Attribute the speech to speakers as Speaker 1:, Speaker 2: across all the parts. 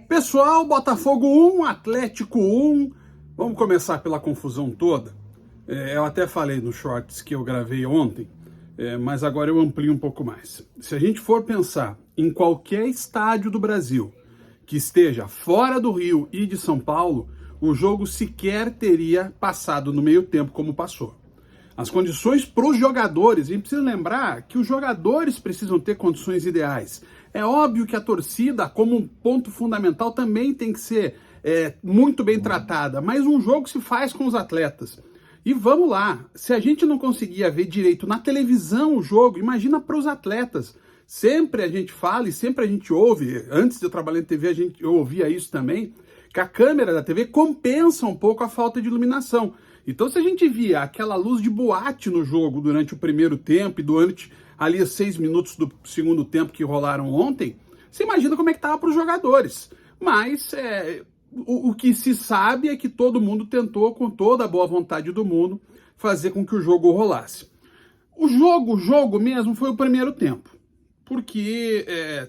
Speaker 1: Pessoal, Botafogo 1, Atlético 1. Vamos começar pela confusão toda. Eu até falei nos shorts que eu gravei ontem, mas agora eu amplio um pouco mais. Se a gente for pensar em qualquer estádio do Brasil que esteja fora do Rio e de São Paulo, o jogo sequer teria passado no meio tempo como passou. As condições para os jogadores, a gente precisa lembrar que os jogadores precisam ter condições ideais. É óbvio que a torcida, como um ponto fundamental, também tem que ser muito bem tratada, mas um jogo se faz com os atletas. E vamos lá, se a gente não conseguia ver direito na televisão o jogo, imagina para os atletas. Sempre a gente fala e sempre a gente ouve, antes de eu trabalhar em TV eu ouvia isso também, que a câmera da TV compensa um pouco a falta de iluminação. Então, se a gente via aquela luz de boate no jogo durante o primeiro tempo e durante ali os 6 minutos do segundo tempo que rolaram ontem, você imagina como é que estava para os jogadores. Mas o que se sabe é que todo mundo tentou, com toda a boa vontade do mundo, fazer com que o jogo rolasse. O jogo mesmo foi o primeiro tempo, porque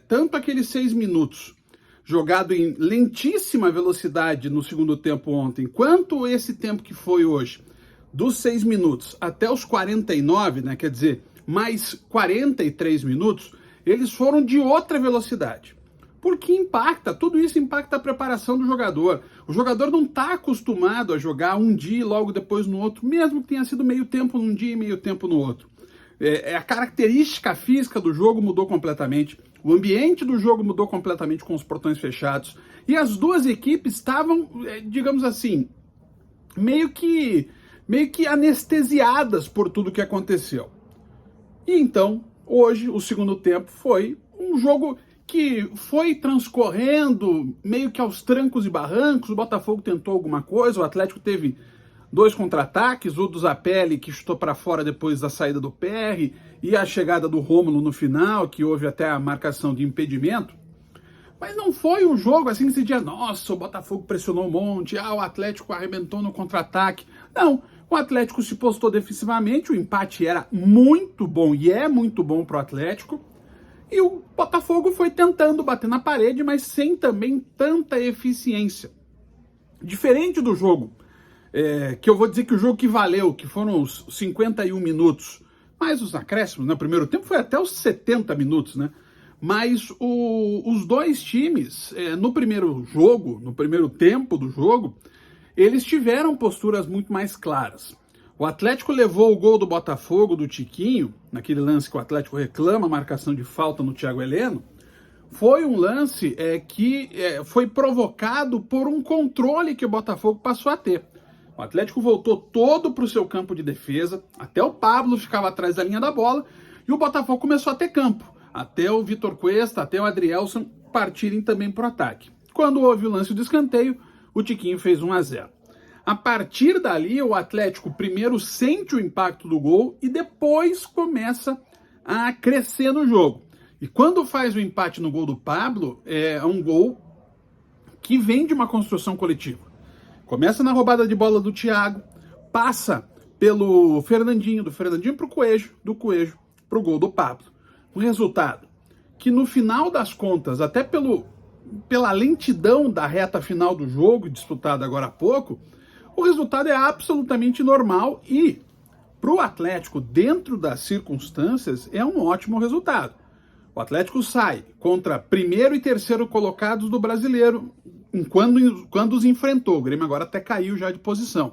Speaker 1: tanto aqueles 6 minutos jogado em lentíssima velocidade no segundo tempo ontem, quanto esse tempo que foi hoje, dos 6 minutos até os 49, né, quer dizer, mais 43 minutos, eles foram de outra velocidade. Porque impacta, tudo isso impacta a preparação do jogador. O jogador não está acostumado a jogar um dia e logo depois no outro, mesmo que tenha sido meio tempo num dia e meio tempo no outro. A característica física do jogo mudou completamente, o ambiente do jogo mudou completamente com os portões fechados, e as duas equipes estavam, digamos assim, meio que anestesiadas por tudo que aconteceu. E então, hoje, o segundo tempo foi um jogo que foi transcorrendo meio que aos trancos e barrancos. O Botafogo tentou alguma coisa, o Atlético teve 2 contra-ataques, o do Zapelli que chutou para fora depois da saída do PR e a chegada do Rômulo no final, que houve até a marcação de impedimento. Mas não foi um jogo assim que se dizia, nossa, o Botafogo pressionou um monte, o Atlético arrebentou no contra-ataque. Não, o Atlético se postou defensivamente, o empate era muito bom e é muito bom para o Atlético. E o Botafogo foi tentando bater na parede, mas sem também tanta eficiência. Diferente do jogo, que eu vou dizer que o jogo que valeu, que foram os 51 minutos, mais os acréscimos, né? O primeiro tempo foi até os 70 minutos, né? Mas os dois times, no primeiro jogo, no primeiro tempo do jogo, eles tiveram posturas muito mais claras. O Atlético levou o gol do Botafogo, do Tiquinho, naquele lance que o Atlético reclama a marcação de falta no Thiago Heleno. Foi um lance que foi provocado por um controle que o Botafogo passou a ter. O Atlético voltou todo para o seu campo de defesa, até o Pablo ficava atrás da linha da bola, e o Botafogo começou a ter campo, até o Vitor Cuesta, até o Adrielson partirem também para o ataque. Quando houve o lance do escanteio, o Tiquinho fez 1-0. A partir dali, o Atlético primeiro sente o impacto do gol e depois começa a crescer no jogo. E quando faz o empate no gol do Pablo, é um gol que vem de uma construção coletiva. Começa na roubada de bola do Thiago, passa pelo Fernandinho, do Fernandinho para o Coelho, do Coelho para o gol do Pablo. O resultado, que no final das contas, até pela lentidão da reta final do jogo, disputada agora há pouco, o resultado é absolutamente normal e, para o Atlético, dentro das circunstâncias, é um ótimo resultado. O Atlético sai contra primeiro e terceiro colocados do Brasileiro, quando os enfrentou. O Grêmio agora até caiu já de posição.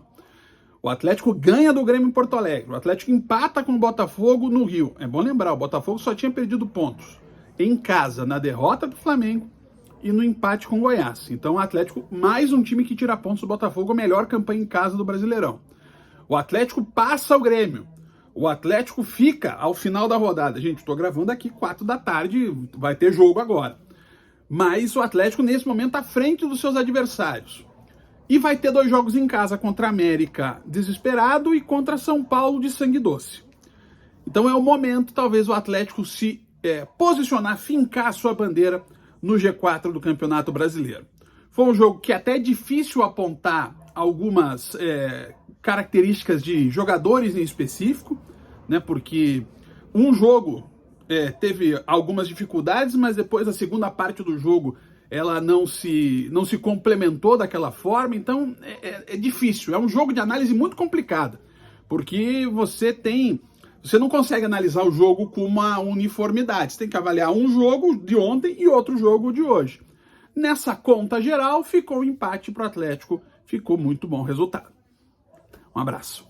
Speaker 1: O Atlético ganha do Grêmio em Porto Alegre. O Atlético empata com o Botafogo no Rio. É bom lembrar, o Botafogo só tinha perdido pontos em casa, na derrota do Flamengo e no empate com o Goiás. Então o Atlético, mais um time que tira pontos do Botafogo, a melhor campanha em casa do Brasileirão. O Atlético passa o Grêmio. O Atlético fica ao final da rodada. Gente, estou gravando aqui 4 da tarde, vai ter jogo agora. Mas o Atlético, nesse momento, está à frente dos seus adversários. E vai ter 2 jogos em casa, contra a América desesperado e contra São Paulo de sangue doce. Então é o momento, talvez, o Atlético se posicionar, fincar a sua bandeira no G4 do Campeonato Brasileiro. Foi um jogo que até é difícil apontar algumas características de jogadores em específico, né? Porque um jogo teve algumas dificuldades, mas depois a segunda parte do jogo ela não se complementou daquela forma, então é difícil, é um jogo de análise muito complicado, porque você não consegue analisar o jogo com uma uniformidade, você tem que avaliar um jogo de ontem e outro jogo de hoje. Nessa conta geral, ficou um empate para o Atlético, ficou muito bom o resultado. Um abraço.